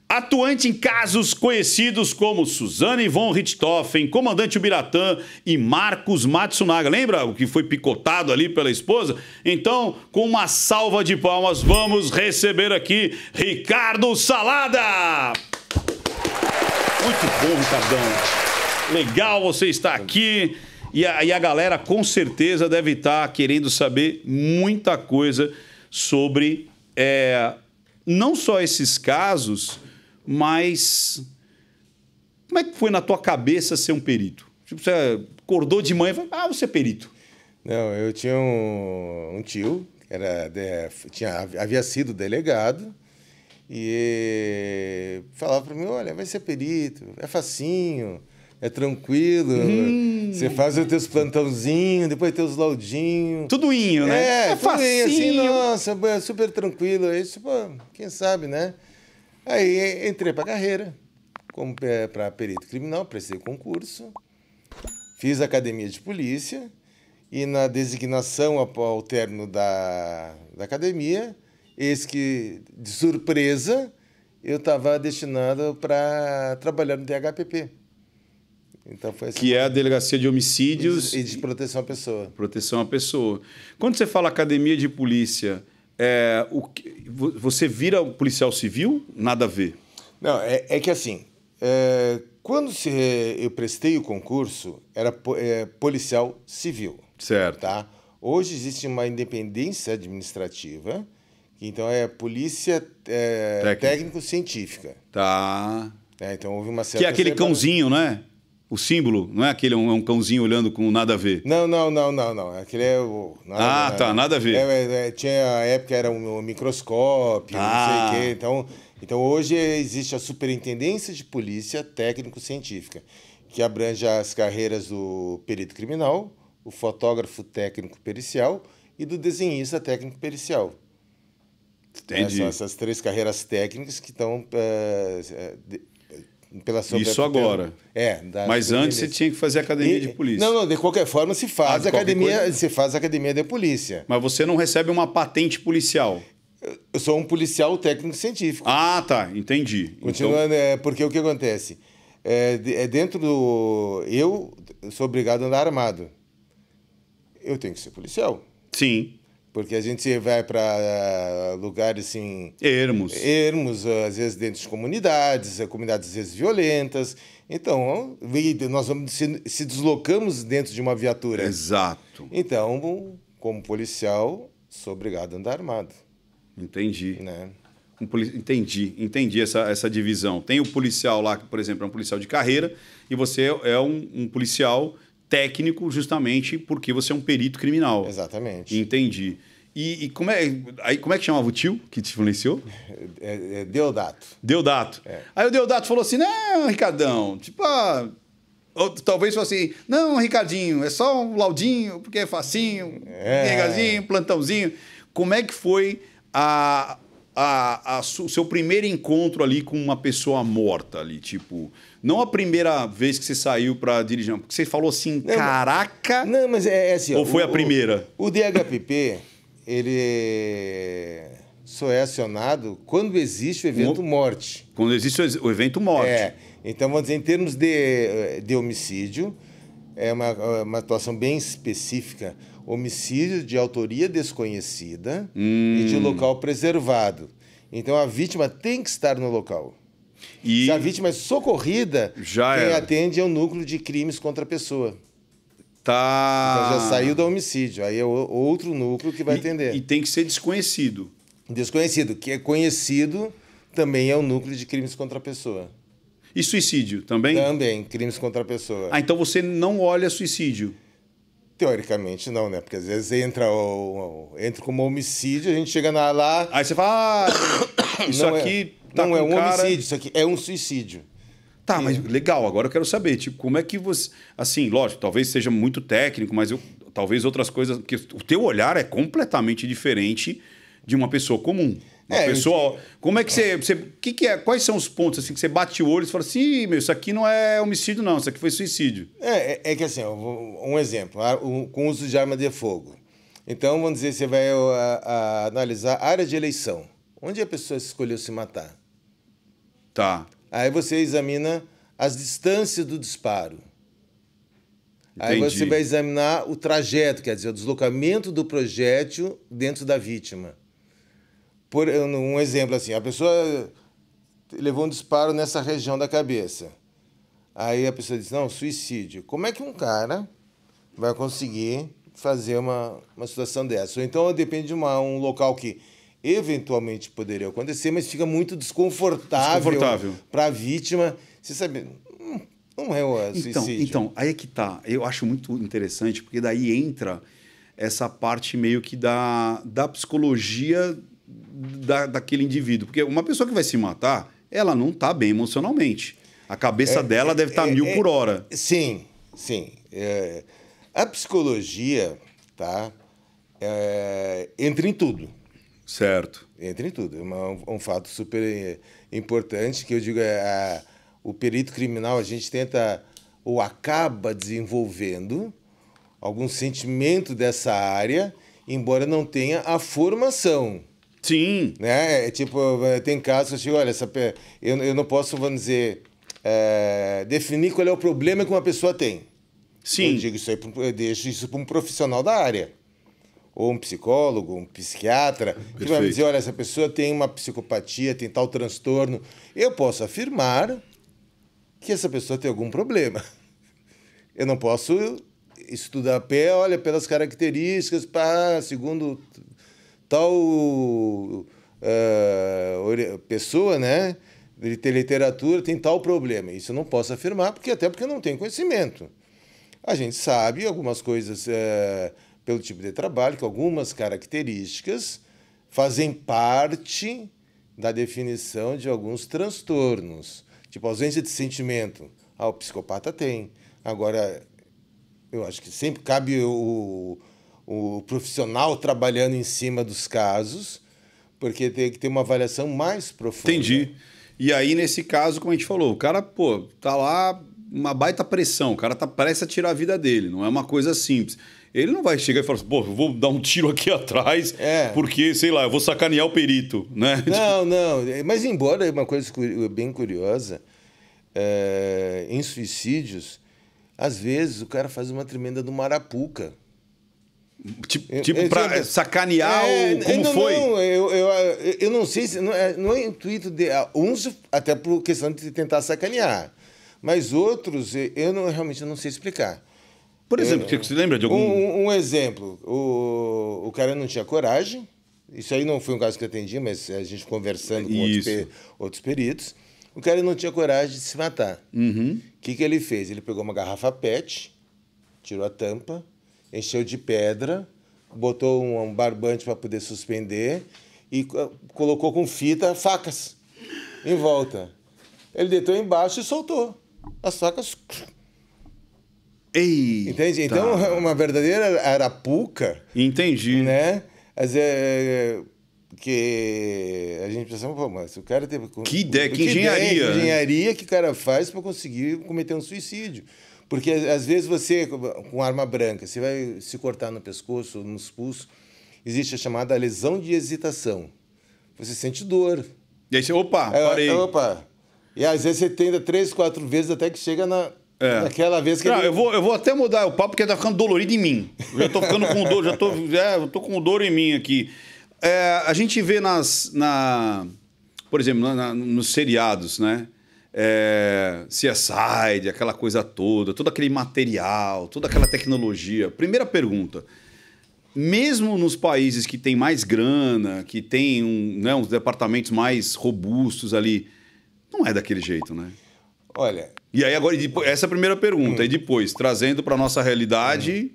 Atuante em casos conhecidos como Suzane von Richthofen, Comandante Ubiratã e Marcos Matsunaga. Lembra o que foi picotado ali pela esposa? Então, com uma salva de palmas, vamos receber aqui Ricardo Salada! Muito bom, Ricardão. Legal você estar aqui. E a galera com certeza deve estar querendo saber muita coisa sobre não só esses casos, mas como é que foi na tua cabeça ser um perito? Tipo, você acordou de manhã e falou, vou ser perito. Não, eu tinha um tio, que havia sido delegado, e falava para mim, olha, vai ser perito, é facinho, é tranquilo, você faz os teus plantãozinhos, depois tem os laudinhos. Tudoinho, né? É facinho. Assim, nossa, é super tranquilo. Aí, tipo, quem sabe, né? Aí entrei para a carreira, para perito criminal, prestei concurso, fiz academia de polícia e na designação ao término da academia, eis que, de surpresa, eu estava destinado para trabalhar no DHPP. Então foi assim, que é a Delegacia de Homicídios e de proteção à pessoa. Proteção à pessoa. Quando você fala academia de polícia, você vira policial civil? Nada a ver. Não, é que assim, quando eu prestei o concurso, era policial civil. Certo. Tá? Hoje existe uma independência administrativa, então é polícia técnico-científica. Tá. Então houve uma certa... Que é aquele cãozinho, né? O símbolo, não é aquele um cãozinho olhando com nada a ver? Não. Aquele é o... Nada a ver. Tinha a época era um microscópio, não sei o quê. Então hoje existe a Superintendência de Polícia Técnico-Científica, que abrange as carreiras do perito criminal, o fotógrafo técnico-pericial e do desenhista técnico-pericial. Entendi. São essas três carreiras técnicas que estão... Isso agora. Mas antes você tinha que fazer academia de polícia. Não, de qualquer forma se faz academia de polícia. Mas você não recebe uma patente policial. Eu sou um policial técnico-científico. Ah, tá, entendi. Continuando, porque o que acontece? Dentro do... Eu sou obrigado a andar armado. Eu tenho que ser policial. Sim. Porque a gente vai para lugares assim... Ermos, às vezes dentro de comunidades às vezes violentas. Então, nós se deslocamos dentro de uma viatura. Exato. Então, como policial, sou obrigado a andar armado. Entendi. Né? Entendi essa divisão. Tem o policial lá, que, por exemplo, é um policial de carreira, e você é um policial técnico justamente porque você é um perito criminal. Exatamente. Entendi. E como é que chamava o tio que te influenciou? Deodato. Deodato. Aí o Deodato falou assim, não, Ricardão, tipo, ou talvez fosse assim, não, Ricardinho, é só um laudinho, porque é facinho, pegazinho, plantãozinho. Como é que foi o seu primeiro encontro ali com uma pessoa morta ali, tipo... Não a primeira vez que você saiu para dirigir, porque você falou assim, caraca... Não, mas é assim... Ou foi a primeira? O DHPP, ele só é acionado quando existe o evento morte. Quando existe o evento morte. Então, vamos dizer, em termos de homicídio, é uma atuação bem específica. Homicídio de autoria desconhecida e de local preservado. Então, a vítima tem que estar no local. Se a vítima é socorrida, quem atende é o núcleo de crimes contra a pessoa. Tá. Então já saiu do homicídio, aí é outro núcleo que vai atender. E tem que ser desconhecido. Desconhecido, que é conhecido, também é o núcleo de crimes contra a pessoa. E suicídio também? Também, crimes contra a pessoa. Então você não olha suicídio? Teoricamente não, né? Porque às vezes entra como homicídio, a gente chega lá... Aí você fala, isso não aqui... Não é um homicídio, isso aqui é um suicídio. Tá, mas legal, agora eu quero saber, tipo, como é que você... Assim, lógico, talvez seja muito técnico, mas talvez outras coisas... Porque o teu olhar é completamente diferente de uma pessoa comum. Uma pessoa... Como é que você... Quais são os pontos assim, que você bate o olho e fala assim, isso aqui não é homicídio, não, isso aqui foi suicídio? É que assim, um exemplo, com uso de arma de fogo. Então, vamos dizer, você vai analisar a área de eleição. Onde a pessoa escolheu se matar? Tá. Aí você examina as distâncias do disparo. Aí Entendi. você vai examinar o trajeto, quer dizer, o deslocamento do projétil dentro da vítima. Por um exemplo assim, a pessoa levou um disparo nessa região da cabeça. Aí a pessoa diz, não, suicídio. Como é que um cara vai conseguir fazer uma situação dessa? Ou então depende de um local que eventualmente poderia acontecer, mas fica muito desconfortável para a vítima. Você sabe, não é o suicídio. Então, aí é que tá. Eu acho muito interessante, porque daí entra essa parte meio que da psicologia daquele indivíduo. Porque uma pessoa que vai se matar, ela não tá bem emocionalmente. A cabeça dela deve estar 1000 por hora. Sim, sim. A psicologia, tá, entra em tudo. Certo. Entra em tudo. É um fato super importante que eu digo, o perito criminal, a gente tenta ou acaba desenvolvendo algum sentimento dessa área, embora não tenha a formação. Sim. Né? Tem casos que eu digo, olha, eu não posso, vamos dizer, definir qual é o problema que uma pessoa tem. Sim. Eu digo isso aí, eu deixo isso para um profissional da área. Ou um psicólogo, um psiquiatra, que vai me dizer, olha, essa pessoa tem uma psicopatia, tem tal transtorno. Eu posso afirmar que essa pessoa tem algum problema. Eu não posso estudar olha, pelas características, segundo tal pessoa, né, de ter literatura, tem tal problema. Isso eu não posso afirmar, até porque eu não tenho conhecimento. A gente sabe algumas coisas pelo tipo de trabalho, que algumas características fazem parte da definição de alguns transtornos. Tipo, ausência de sentimento. O psicopata tem. Agora, eu acho que sempre cabe o profissional trabalhando em cima dos casos, porque tem que ter uma avaliação mais profunda. Entendi. E aí, nesse caso, como a gente falou, o cara, tá lá, uma baita pressão, o cara tá prestes a tirar a vida dele, não é uma coisa simples. Ele não vai chegar e falar assim, eu vou dar um tiro aqui atrás, porque, sei lá, eu vou sacanear o perito, né? Não. Mas embora uma coisa bem curiosa, em suicídios, às vezes o cara faz uma tremenda do marapuca. Tipo para sacanear como foi? Não, eu não sei se... Não é intuito de... Uns, até por questão de tentar sacanear. Mas outros, realmente não sei explicar. Por exemplo, você lembra de algum... Um exemplo. O cara não tinha coragem. Isso aí não foi um caso que eu atendi, mas a gente conversando com outros peritos. O cara não tinha coragem de se matar. Uhum. O que ele fez? Ele pegou uma garrafa PET, tirou a tampa, encheu de pedra, botou um barbante para poder suspender e colocou com fita facas em volta. Ele deitou embaixo e soltou. As facas... Eita. Entende? Então, uma verdadeira arapuca. Entendi. Né? Que a gente pensa, mas o cara teve... Que ideia, que engenharia. Que engenharia que o cara faz para conseguir cometer um suicídio. Porque, às vezes, você, com arma branca, você vai se cortar no pescoço, nos pulsos, existe a chamada lesão de excitação. Você sente dor. E aí você, parei. E às vezes você tenta 3, 4 vezes até que chega naquela vez que... eu vou até mudar o papo porque tá ficando dolorido em mim. Eu já tô ficando com dor, eu tô com dor em mim aqui. A gente vê por exemplo, nos seriados, né? CSI, aquela coisa toda, todo aquele material, toda aquela tecnologia. Primeira pergunta. Mesmo nos países que tem mais grana, que tem uns departamentos mais robustos ali, não é daquele jeito, né? Olha... E aí agora, essa é a primeira pergunta. E depois, trazendo para nossa realidade...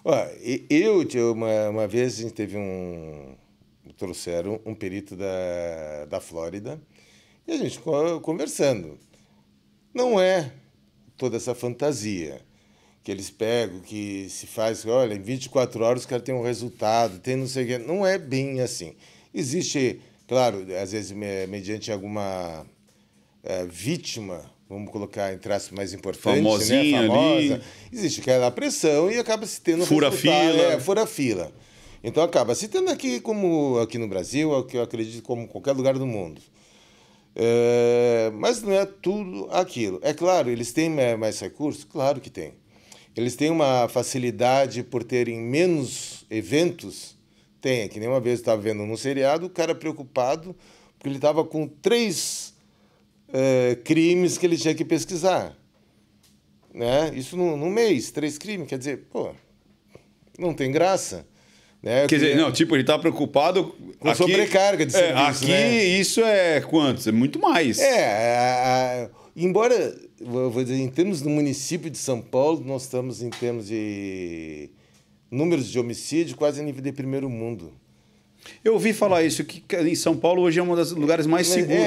Uma vez a gente teve trouxeram um perito da Flórida e a gente conversando. Não é toda essa fantasia que eles pegam, que se faz, olha, em 24 horas o cara tem um resultado, tem não sei o quê. Não é bem assim. Existe, claro, às vezes mediante alguma vítima, vamos colocar em traços mais importantes, famosinha, né? Famosa, ali. Existe aquela pressão e acaba se tendo fura fila. Fura fila. Então acaba se tendo aqui, como aqui no Brasil, que eu acredito como em qualquer lugar do mundo. Mas não é tudo aquilo. É claro, eles têm mais recursos? Claro que tem. Eles têm uma facilidade por terem menos eventos? Tem. É que nem uma vez eu estava vendo num seriado, o cara preocupado porque ele estava com 3 crimes que ele tinha que pesquisar. Né? Isso num mês, 3 crimes. Quer dizer, pô, não tem graça. Né? Quer dizer, não, tipo, ele tá preocupado com sobrecarga de serviço. Aqui, né? Isso é quantos? É muito mais. Embora, vou dizer, em termos do município de São Paulo, nós estamos em termos de números de homicídio quase a nível de primeiro mundo. Eu ouvi falar isso, que em São Paulo hoje é um dos lugares mais seguros.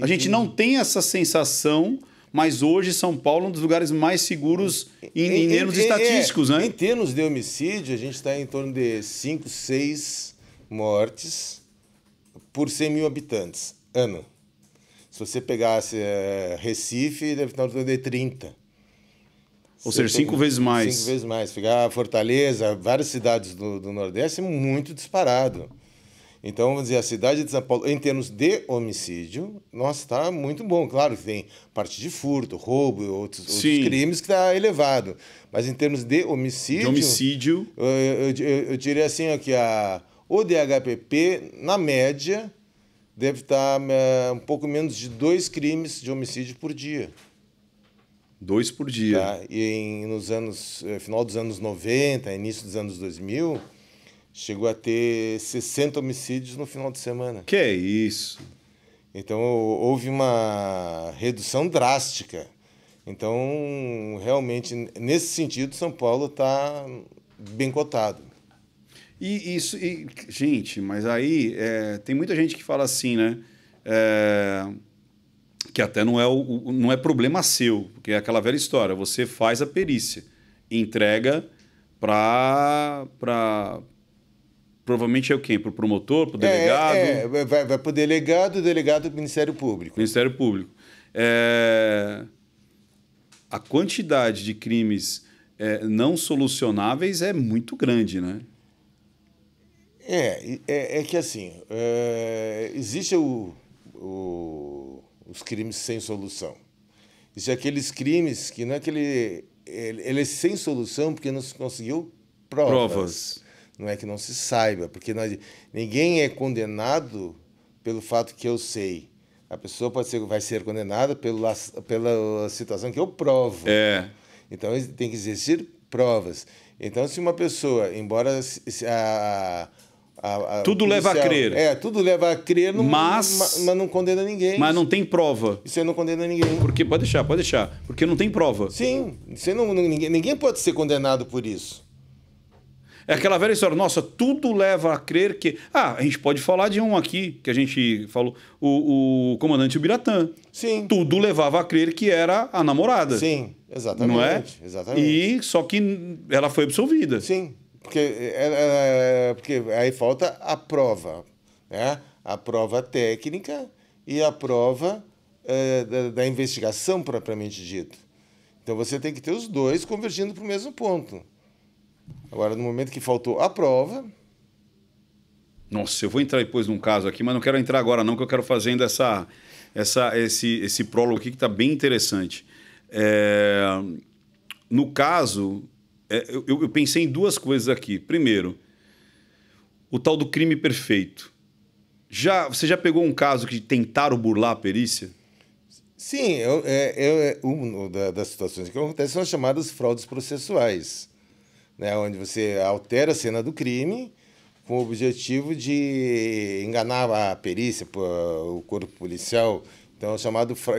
A gente não tem essa sensação, mas hoje São Paulo é um dos lugares mais seguros em termos estatísticos, né? Em termos de homicídio, a gente está em torno de 5, 6 mortes por 100 mil habitantes, ano. Se você pegasse Recife, deve estar em torno de 30. Ou seja, 5 vezes mais. 5 vezes mais. Pegar Fortaleza, várias cidades do Nordeste, é muito disparado. Então, vamos dizer, a cidade de São Paulo, em termos de homicídio, nossa, está muito bom. Claro que tem parte de furto, roubo e outros crimes que está elevado. Mas em termos de homicídio... Eu diria assim, ó, que o DHPP, na média, deve estar um pouco menos de 2 crimes de homicídio por dia. 2 por dia. Tá? E final dos anos 90, início dos anos 2000... chegou a ter 60 homicídios no final de semana. Que é isso? Então, houve uma redução drástica. Então, realmente, nesse sentido, São Paulo está bem cotado. Gente, mas aí tem muita gente que fala assim, né? Que até não é problema seu, porque é aquela velha história. Você faz a perícia, entrega para provavelmente é o quê? Para o promotor, para o delegado? Vai para o delegado para o Ministério Público. Ministério Público. A quantidade de crimes não solucionáveis é muito grande, né? É que assim, existe os crimes sem solução. Existem aqueles crimes que não é que ele é sem solução porque não se conseguiu provas. Não é que não se saiba, porque ninguém é condenado pelo fato que eu sei. A pessoa vai ser condenada pela situação que eu provo. Então, tem que existir provas. Então, se uma pessoa, embora tudo leva a crer. Tudo leva a crer, mas não condena ninguém. Mas não tem prova. Isso aí não condena ninguém. Porque, pode deixar. Porque não tem prova. Sim. Ninguém pode ser condenado por isso. É aquela velha história, nossa, tudo leva a crer que... a gente pode falar de um aqui, que a gente falou, o comandante Ubiratã. Sim. Tudo levava a crer que era a namorada. Sim, exatamente. Não é? Exatamente. E só que ela foi absolvida. Sim, porque aí falta a prova, né? A prova técnica e a prova da investigação propriamente dita. Então você tem que ter os dois convergindo para o mesmo ponto. Agora, no momento que faltou a prova... Nossa, eu vou entrar depois num caso aqui, mas não quero entrar agora não, que eu quero fazendo esse prólogo aqui que está bem interessante. No caso, eu pensei em 2 coisas aqui. Primeiro, o tal do crime perfeito. Você já pegou um caso que tentaram burlar a perícia? Sim, uma das situações que acontecem são as chamadas fraudes processuais. Né, onde você altera a cena do crime com o objetivo de enganar a perícia, o corpo policial. Então,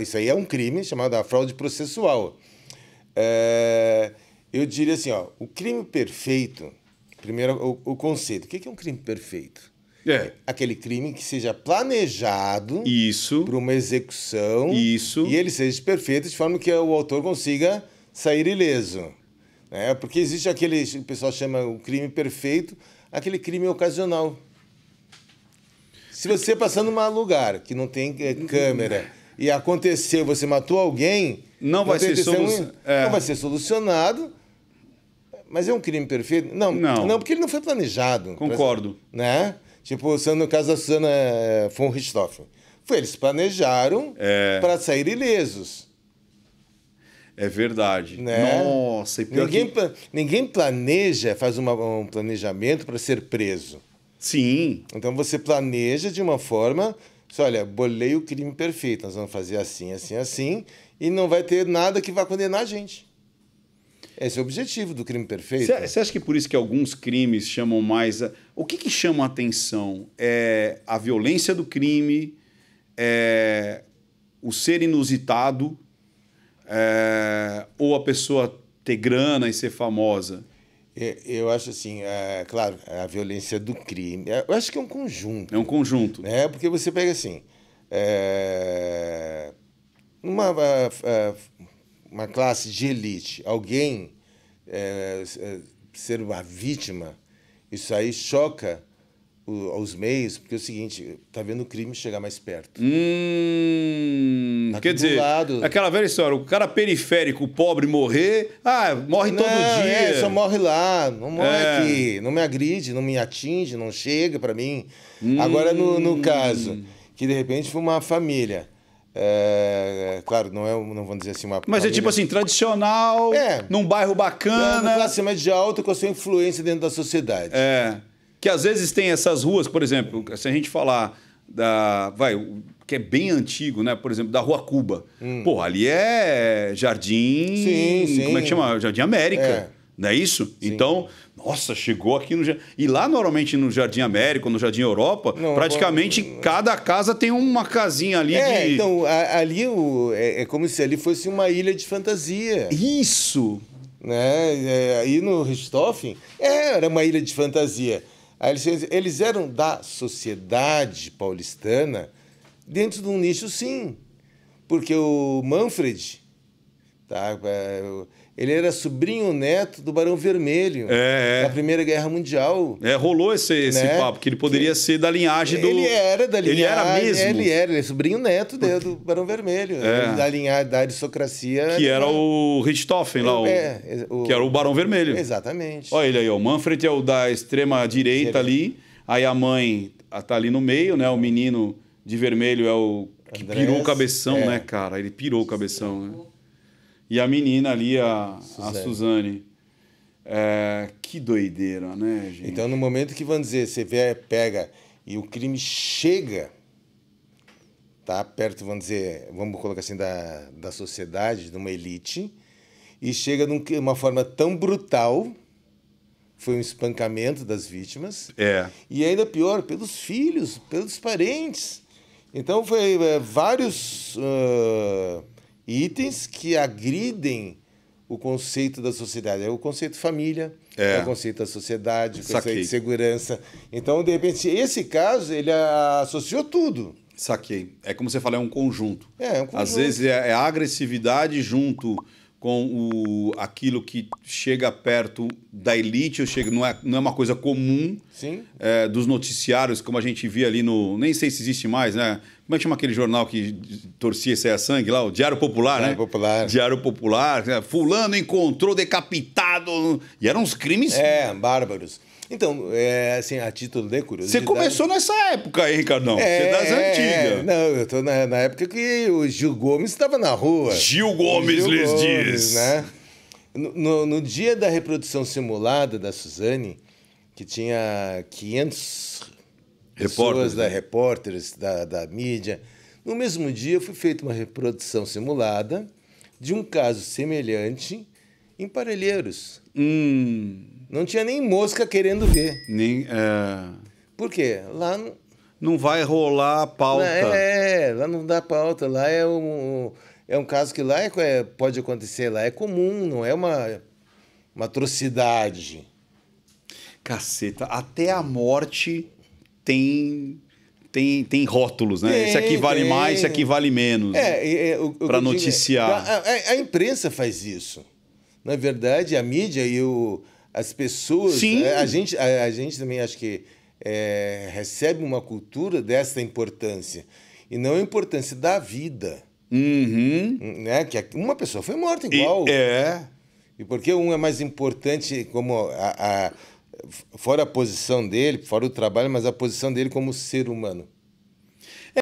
isso aí é um crime chamado a fraude processual. Eu diria assim, o crime perfeito, primeiro o conceito. O que é um crime perfeito? Aquele crime que seja planejado para uma execução e ele seja perfeito de forma que o autor consiga sair ileso. Porque existe aquele que o pessoal chama o crime perfeito, aquele crime ocasional. Se você passar num lugar que não tem câmera e aconteceu, você matou alguém... Não vai ser solucionado, mas é um crime perfeito? Não, porque ele não foi planejado. Concordo. Né? Tipo, no caso da Susana von Richthofen. Eles planejaram para sair ilesos. É verdade. Né? Nossa, e pior ninguém planeja, faz um planejamento para ser preso. Sim. Então você planeja de uma forma, olha, bolei o crime perfeito, nós vamos fazer assim, assim, assim, e não vai ter nada que vá condenar a gente. Esse é o objetivo do crime perfeito. Você acha que por isso que alguns crimes chamam mais... O que chama a atenção? É a violência do crime, é o ser inusitado, ou a pessoa ter grana e ser famosa? Eu acho assim, claro, a violência do crime. Eu acho que é um conjunto. É um conjunto. Né? Porque você pega assim, uma classe de elite, alguém ser uma vítima, isso aí choca os meios, porque é o seguinte, tá vendo o crime chegar mais perto. Tá quer dizer, aquela velha história, o cara periférico, o pobre morrer, morre todo dia. Só morre lá, não morre aqui, não me agride, não me atinge, não chega para mim. Agora, no caso, que de repente foi uma família, claro, não vamos dizer assim uma Mas família, é tipo assim, tradicional, num bairro bacana. Classe média alta com a sua influência dentro da sociedade. Que às vezes tem essas ruas, por exemplo, se a gente falar que é bem antigo, né? Por exemplo, da Rua Cuba. Pô, ali é Jardim... Sim. Como é que chama? Jardim América. Não é isso? Sim. Então, nossa, chegou aqui no... E lá, normalmente, no Jardim América, no Jardim Europa, praticamente cada casa tem uma casinha ali de... Então, ali é como se ali fosse uma ilha de fantasia. Isso! Né? Aí no Richthofen, era uma ilha de fantasia. Eles eram da sociedade paulistana dentro de um nicho, sim. Porque o Manfred, ele era sobrinho-neto do Barão Vermelho, da Primeira Guerra Mundial. Rolou esse papo, que ele poderia ser da linhagem do... Ele era da linhagem... Ele era mesmo? Ele é sobrinho-neto do Barão Vermelho, da linhagem da aristocracia... Que era o Richthofen lá, que era o Barão Vermelho. Exatamente. Olha ele aí, o Manfred é o da extrema-direita ali, aí a mãe tá ali no meio, né? O menino de vermelho é o que pirou o cabeção, né, cara? Ele pirou o cabeção, né? E a menina ali, a Suzane. Que doideira, né, gente? Então, no momento que, vamos dizer, você pega e o crime chega, perto, vamos dizer, vamos colocar assim, da sociedade, de uma elite, e chega de uma forma tão brutal, foi um espancamento das vítimas, e ainda pior, pelos filhos, pelos parentes. Então, foi vários... itens que agridem o conceito da sociedade. É o conceito família, é o conceito da sociedade, o conceito de segurança. Então, de repente, esse caso, ele associou tudo. Saquei. É como você fala, é um conjunto. É um conjunto. Às vezes é a agressividade junto com aquilo que chega perto da elite, não é uma coisa comum. Sim. Dos noticiários, como a gente via ali no... Nem sei se existe mais, né? Como é que chama aquele jornal que torcia e saia sangue lá? O Diário Popular, né? Popular. Diário Popular. Fulano encontrou decapitado. E eram uns crimes... bárbaros. Então, assim, a título de curiosidade... Você começou nessa época aí, Ricardão. Você é das antigas. Não, eu tô na época que o Gil Gomes estava na rua. Gil Gomes lhes diz. Né? No dia da reprodução simulada da Suzane, que tinha 500 pessoas, repórteres da mídia, no mesmo dia foi feita uma reprodução simulada de um caso semelhante em Parelheiros. Não tinha nem mosca querendo ver. Por quê? Lá não vai rolar pauta. Lá não dá pauta. Lá é um caso que lá pode acontecer. Lá é comum, não é uma atrocidade. Caceta, até a morte tem rótulos, né? Esse aqui vale mais, esse aqui vale menos. Para noticiar. A imprensa faz isso. Na verdade, a mídia e as pessoas... Sim. A gente também acho que recebe uma cultura dessa importância. E não a importância da vida. Né? Que uma pessoa foi morta igual. E por que um é mais importante como... fora a posição dele, fora o trabalho, mas a posição dele como ser humano.